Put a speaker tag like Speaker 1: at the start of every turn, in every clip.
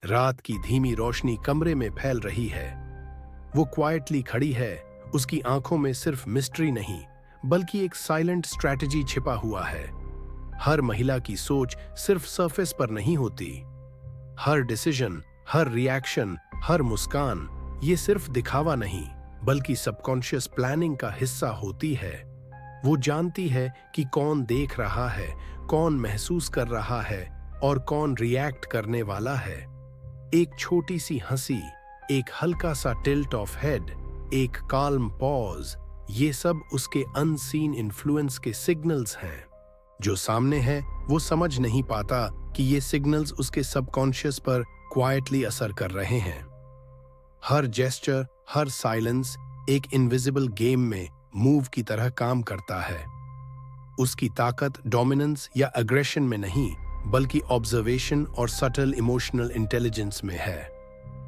Speaker 1: रात की धीमी रोशनी कमरे में फैल रही है। वो क्वाइटली खड़ी है। उसकी आंखों में सिर्फ मिस्ट्री नहीं, बल्कि एक साइलेंट स्ट्रैटेजी छिपा हुआ है। हर महिला की सोच सिर्फ सरफेस पर नहीं होती। हर डिसीजन, हर रिएक्शन, हर मुस्कान, ये सिर्फ दिखावा नहीं, बल्कि सबकॉन्शियस प्लानिंग का हिस्सा होती है। वो जानती है कि कौन देख रहा है, कौन महसूस कर रहा है और कौन रिएक्ट करने वाला है। एक छोटी सी हंसी, एक हल्का सा टिल्ट ऑफ हेड, एक काल्म पॉज, ये सब उसके अनसीन इन्फ्लुएंस के सिग्नल्स हैं। जो सामने है वो समझ नहीं पाता कि ये सिग्नल्स उसके सबकॉन्शियस पर क्वाइटली असर कर रहे हैं। हर जेस्चर, हर साइलेंस एक इनविजिबल गेम में मूव की तरह काम करता है। उसकी ताकत डोमिनेंस या अग्रेशन में नहीं, बल्कि ऑब्जर्वेशन और सटल इमोशनल इंटेलिजेंस में है।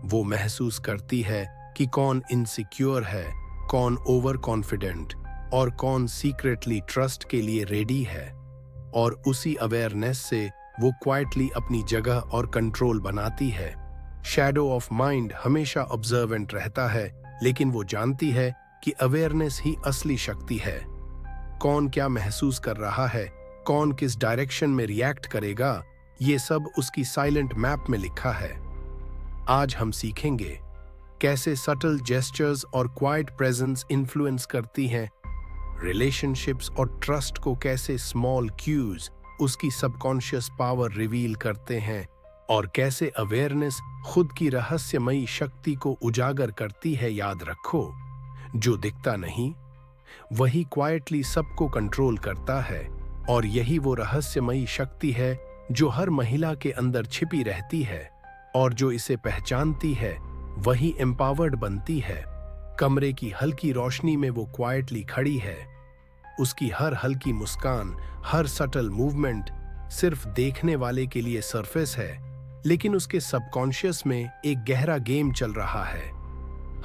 Speaker 1: वो महसूस करती है कि कौन इनसिक्योर है, कौन ओवर कॉन्फिडेंट और कौन सीक्रेटली ट्रस्ट के लिए रेडी है। और उसी अवेयरनेस से वो क्वाइटली अपनी जगह और कंट्रोल बनाती है। शैडो ऑफ माइंड हमेशा ऑब्जर्वेंट रहता है, लेकिन वो जानती है कि अवेयरनेस ही असली शक्ति है। कौन क्या महसूस कर रहा है, कौन किस डायरेक्शन में रिएक्ट करेगा, ये सब उसकी साइलेंट मैप में लिखा है। आज हम सीखेंगे कैसे सटल जेस्चर्स और क्वाइट प्रेजेंस इन्फ्लुएंस करती हैं, रिलेशनशिप्स और ट्रस्ट को कैसे स्मॉल क्यूज उसकी सबकॉन्शियस पावर रिवील करते हैं, और कैसे अवेयरनेस खुद की रहस्यमयी शक्ति को उजागर करती है। याद रखो, जो दिखता नहीं वही क्वाइटली सबको कंट्रोल करता है, और यही वो रहस्यमयी शक्ति है जो हर महिला के अंदर छिपी रहती है, और जो इसे पहचानती है वही एम्पावर्ड बनती है। कमरे की हल्की रोशनी में वो क्वाइटली खड़ी है। उसकी हर हल्की मुस्कान, हर सटल मूवमेंट सिर्फ देखने वाले के लिए सरफेस है, लेकिन उसके सबकॉन्शियस में एक गहरा गेम चल रहा है।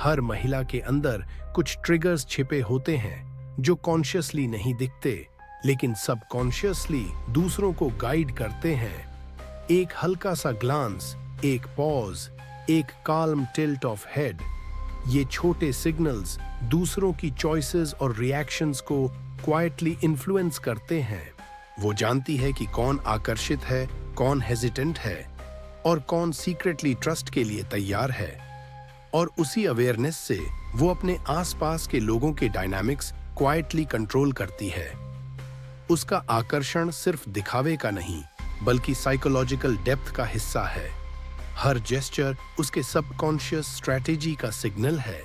Speaker 1: हर महिला के अंदर कुछ ट्रिगर्स छिपे होते हैं जो कॉन्शियसली नहीं दिखते, लेकिन सबकॉन्शियसली दूसरों को गाइड करते हैं। एक हल्का सा ग्लांस, एक पॉज, एक काल्म टिल्ट ऑफ हेड, ये छोटे सिग्नल्स दूसरों की चॉइसेस और रिएक्शंस को क्वाइटली इन्फ्लुएंस करते हैं। वो जानती है कि कौन आकर्षित है, कौन हेजिटेंट है और कौन सीक्रेटली ट्रस्ट के लिए तैयार है। और उसी अवेयरनेस से वो अपने आसपास के लोगों के डायनामिक्स क्वाइटली कंट्रोल करती है। उसका आकर्षण सिर्फ दिखावे का नहीं, बल्कि साइकोलॉजिकल डेप्थ का हिस्सा है। हर जेस्चर उसके सबकॉन्शियस स्ट्रैटेजी का सिग्नल है।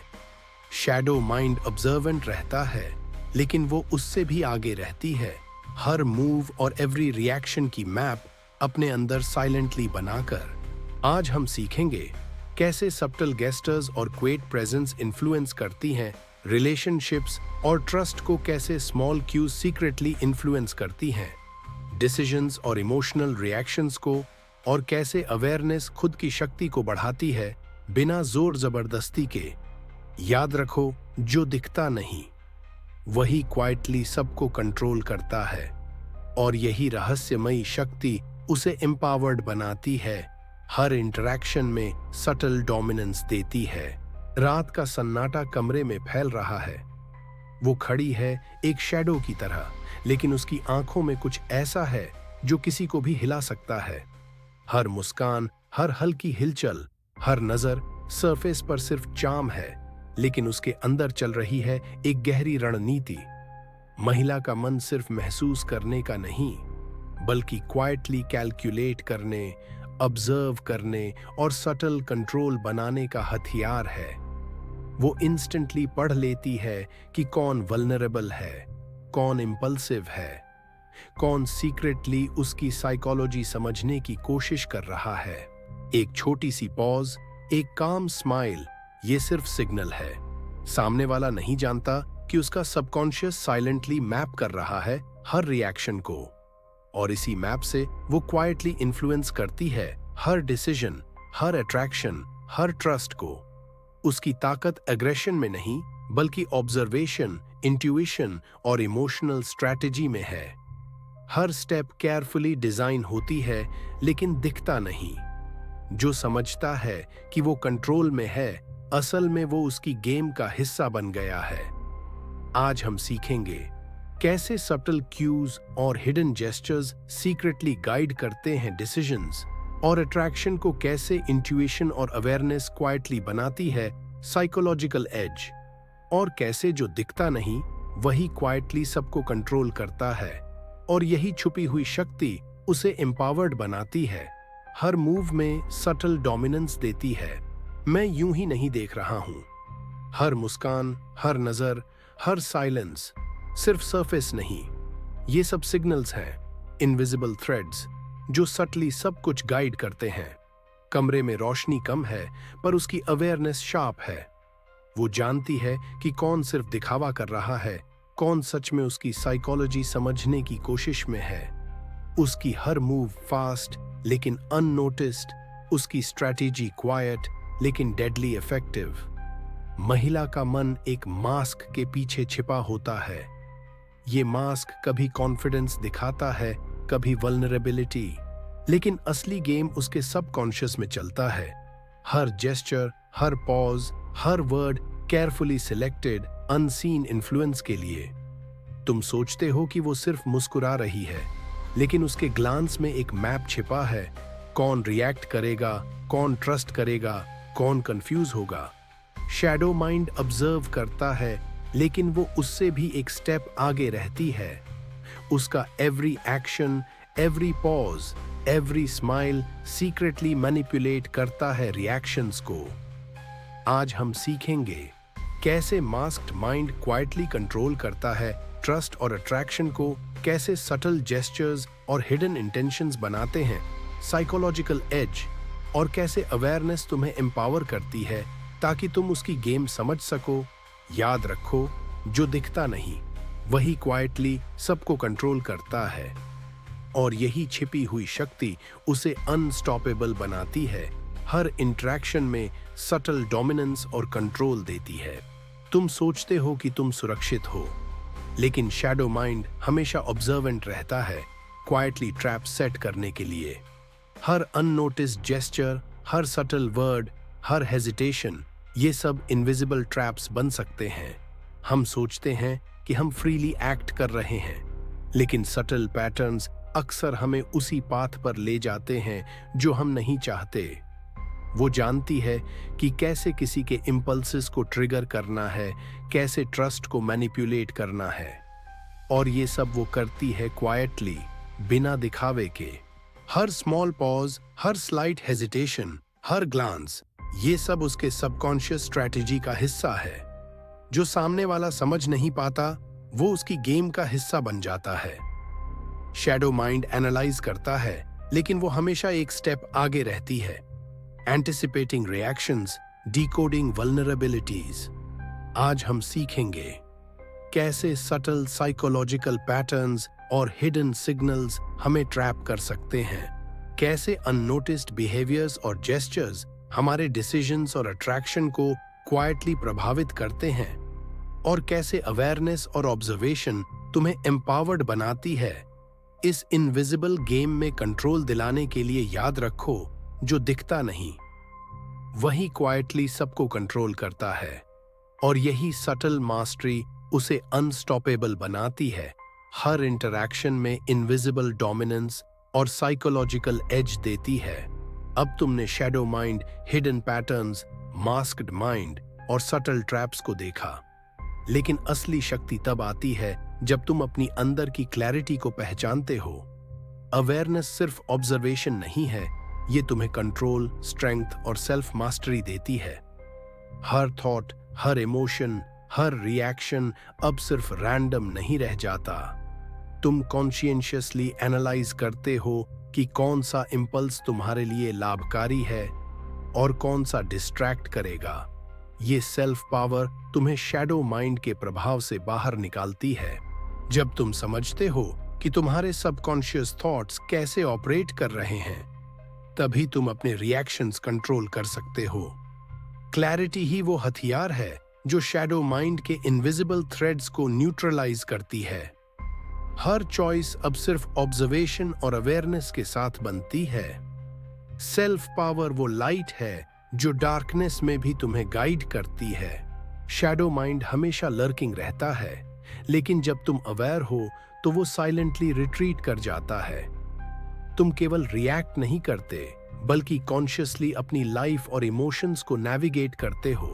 Speaker 1: शैडो माइंड ऑब्जर्वेंट रहता है, लेकिन वो उससे भी आगे रहती है। हर मूव और एवरी रिएक्शन की मैप अपने अंदर साइलेंटली बनाकर। आज हम सीखेंगे कैसे सब्टल गेस्टर्स और क्वेट प्रेजेंस इन्फ्लुएंस करती हैं, रिलेशनशिप्स और ट्रस्ट को कैसे स्मॉल क्यूज सीक्रेटली इन्फ्लुएंस करती हैं, डिसीजंस और इमोशनल रिएक्शंस को, और कैसे अवेयरनेस खुद की शक्ति को बढ़ाती है बिना जोर जबरदस्ती के। याद रखो, जो दिखता नहीं वही क्वाइटली सबको कंट्रोल करता है, और यही रहस्यमयी शक्ति उसे एम्पावर्ड बनाती है, हर इंटरैक्शन में सटल डोमिनेंस देती है। रात का सन्नाटा कमरे में फैल रहा है। वो खड़ी है एक शैडो की तरह, लेकिन उसकी आंखों में कुछ ऐसा है जो किसी को भी हिला सकता है। हर मुस्कान, हर हल्की हिलचल, हर नजर सरफेस पर सिर्फ चार्म है, लेकिन उसके अंदर चल रही है एक गहरी रणनीति। महिला का मन सिर्फ महसूस करने का नहीं, बल्कि क्वाइटली कैलकुलेट करने, ऑब्जर्व करने और सटल कंट्रोल बनाने का हथियार है। वो इंस्टेंटली पढ़ लेती है कि कौन वल्नरेबल है, कौन इम्पल्सिव है, कौन सीक्रेटली उसकी साइकोलॉजी समझने की कोशिश कर रहा है। एक छोटी सी पॉज, एक काम स्माइल, ये सिर्फ सिग्नल है। सामने वाला नहीं जानता कि उसका सबकॉन्शियस साइलेंटली मैप कर रहा है हर रिएक्शन को, और इसी मैप से वो क्वाइटली इन्फ्लुएंस करती है हर डिसीजन, हर अट्रैक्शन, हर ट्रस्ट को। उसकी ताकत एग्रेशन में नहीं, बल्कि ऑब्जर्वेशन, इंट्यूइशन और इमोशनल स्ट्रैटेजी में है। हर स्टेप केयरफुली डिजाइन होती है, लेकिन दिखता नहीं। जो समझता है कि वो कंट्रोल में है, असल में वो उसकी गेम का हिस्सा बन गया है। आज हम सीखेंगे कैसे सटल क्यूज और हिडन जेस्चर्स सीक्रेटली गाइड करते हैं डिसीजंस, और अट्रैक्शन को कैसे इंट्यूशन और अवेयरनेस क्वाइटली बनाती है साइकोलॉजिकल एज, और कैसे जो दिखता नहीं वही क्वाइटली सबको कंट्रोल करता है, और यही छुपी हुई शक्ति उसे एम्पावर्ड बनाती है, हर मूव में सटल डोमिनेंस देती है। मैं यूं ही नहीं देख रहा हूं। हर मुस्कान, हर नजर, हर साइलेंस सिर्फ सरफेस नहीं, ये सब सिग्नल्स हैं, इनविजिबल थ्रेड्स जो सटली सब कुछ गाइड करते हैं। कमरे में रोशनी कम है पर उसकी अवेयरनेस शार्प है। वो जानती है कि कौन सिर्फ दिखावा कर रहा है, कौन सच में उसकी साइकोलॉजी समझने की कोशिश में है। उसकी हर मूव फास्ट लेकिन अननोटिस्ड, उसकी स्ट्रैटेजी क्वाइट लेकिन डेडली इफेक्टिव। महिला का मन एक मास्क के पीछे छिपा होता है। ये मास्क कभी कॉन्फिडेंस दिखाता है, कभी वल्नरेबिलिटी, लेकिन असली गेम उसके सबकॉन्शियस में चलता है। हर जेस्चर, हर पॉज, हर word carefully selected unseen influence के लिए। तुम सोचते हो कि वो सिर्फ मुस्कुरा रही है, लेकिन उसके ग्लांस में एक मैप छिपा है। कौन रिएक्ट करेगा, कौन ट्रस्ट करेगा, कौन कंफ्यूज होगा। शैडो माइंड ऑब्जर्व करता है, लेकिन वो उससे भी एक स्टेप आगे रहती है। उसका every action, every pause, every smile secretly manipulate करता है रिएक्शंस को। आज हम सीखेंगे कैसे मास्क्ड माइंड क्वाइटली कंट्रोल करता है ट्रस्ट और अट्रैक्शन को, कैसे सटल जेस्चर्स और हिडन इंटेंशंस बनाते हैं साइकोलॉजिकल एज, और कैसे अवेयरनेस तुम्हें एम्पावर करती है ताकि तुम उसकी गेम समझ सको। याद रखो, जो दिखता नहीं वही क्वाइटली सबको कंट्रोल करता है, और यही छिपी हुई शक्ति उसे अनस्टॉपेबल बनाती है। हर इंटरेक्शन में सटल डोमिनेंस और कंट्रोल देती है। तुम सोचते हो कि तुम सुरक्षित हो, लेकिन शैडो माइंड हमेशा ऑब्जर्वेंट रहता है, क्वाइटली ट्रैप सेट करने के लिए। हर अननोटिस्ड जेस्चर, हर सटल वर्ड, हर हेजिटेशन, ये सब इनविजिबल ट्रैप्स बन सकते हैं। हम सोचते हैं कि हम फ्रीली एक्ट कर रहे हैं, लेकिन सटल पैटर्न्स अक्सर हमें उसी पाथ पर ले जाते हैं जो हम नहीं चाहते। वो जानती है कि कैसे किसी के इम्पल्सेस को ट्रिगर करना है, कैसे ट्रस्ट को मैनिपुलेट करना है, और ये सब वो करती है क्वाइटली, बिना दिखावे के। हर स्मॉल पॉज, हर स्लाइट हेजिटेशन, हर ग्लांस, ये सब उसके सबकॉन्शियस स्ट्रैटेजी का हिस्सा है। जो सामने वाला समझ नहीं पाता, वो उसकी गेम का हिस्सा बन जाता है। शैडो माइंड एनालाइज करता है, लेकिन वो हमेशा एक स्टेप आगे रहती है, एंटिसिपेटिंग रिएक्शंस, डिकोडिंग वल्नरेबिलिटीज। आज हम सीखेंगे कैसे सटल साइकोलॉजिकल पैटर्न्स और हिडन सिग्नल्स हमें ट्रैप कर सकते हैं, कैसे अननोटिस्ड बिहेवियर्स और जेस्चर्स हमारे डिसीजंस और अट्रैक्शन को क्वाइटली प्रभावित करते हैं, और कैसे अवेयरनेस और ऑब्जर्वेशन तुम्हें एम्पावर्ड बनाती है। इस इनविजिबल गेम में कंट्रोल दिलाने के लिए याद रखो, जो दिखता नहीं वही क्वाइटली सबको कंट्रोल करता है, और यही सटल मास्टरी उसे अनस्टॉपेबल बनाती है। हर इंटरैक्शन में इनविजिबल डोमिनेंस और साइकोलॉजिकल एज देती है। अब तुमने shadow mind, hidden patterns, masked mind और सटल ट्रैप्स को देखा, लेकिन असली शक्ति तब आती है जब तुम अपनी अंदर की क्लैरिटी को पहचानते हो। अवेयरनेस सिर्फ ऑब्जर्वेशन नहीं है, ये तुम्हें कंट्रोल, स्ट्रेंथ और सेल्फ मास्टरी देती है। हर थॉट, हर इमोशन, हर रिएक्शन अब सिर्फ रैंडम नहीं रह जाता। तुम कॉन्शियसली एनालाइज करते हो कि कौन सा इंपल्स तुम्हारे लिए लाभकारी है और कौन सा डिस्ट्रैक्ट करेगा। ये सेल्फ पावर तुम्हें शैडो माइंड के प्रभाव से बाहर निकालती है। जब तुम समझते हो कि तुम्हारे सबकॉन्शियस थॉट्स कैसे ऑपरेट कर रहे हैं, तभी तुम अपने रिएक्शंस कंट्रोल कर सकते हो। क्लैरिटी ही वो हथियार है जो शैडो माइंड के इनविजिबल थ्रेड्स को न्यूट्रलाइज करती है। हर चॉइस अब सिर्फ ऑब्जर्वेशन और अवेयरनेस के साथ बनती है। सेल्फ पावर वो लाइट है जो डार्कनेस में भी तुम्हें गाइड करती है। शैडो माइंड हमेशा लर्किंग रहता है, लेकिन जब तुम अवेयर हो तो वो साइलेंटली रिट्रीट कर जाता है। तुम केवल रिएक्ट नहीं करते, बल्कि कॉन्शियसली अपनी लाइफ और इमोशंस को नेविगेट करते हो।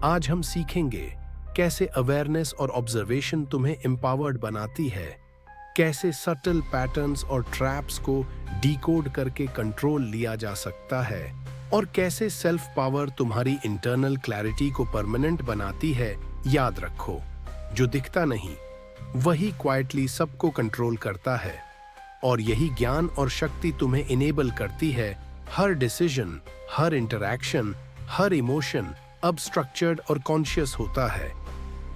Speaker 1: आज हम सीखेंगे कैसे अवेयरनेस और ऑब्जर्वेशन तुम्हें एम्पावर्ड बनाती है, कैसे सटल पैटर्न्स और ट्रैप्स को डिकोड करके कंट्रोल लिया जा सकता है, और कैसे सेल्फ पावर तुम्हारी इंटरनल क्लैरिटी को परमानेंट बनाती है। याद रखो, जो दिखता नहीं वही क्वाइटली सबको कंट्रोल करता है, और यही ज्ञान और शक्ति तुम्हें इनेबल करती है। हर डिसीजन, हर इंटरैक्शन, हर इमोशन अब स्ट्रक्चर्ड और कॉन्शियस होता है।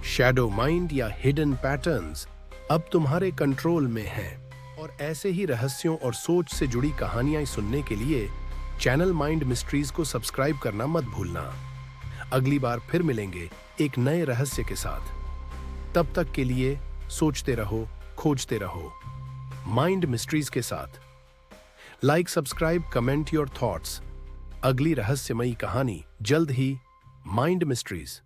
Speaker 1: शैडो माइंड या हिडन पैटर्न्स अब तुम्हारे कंट्रोल में हैं। और ऐसे ही रहस्यों और सोच से जुड़ी कहानियां सुनने के लिए चैनल माइंड मिस्ट्रीज को सब्सक्राइब करना मत भूलना। अगली बार फिर मिलेंगे एक नए रहस्य के साथ। तब तक के लिए सोचते रहो, खोजते रहो माइंड मिस्ट्रीज के साथ। Like, subscribe, comment your thoughts. अगली रहस्यमयी कहानी जल्द ही। Mind mysteries.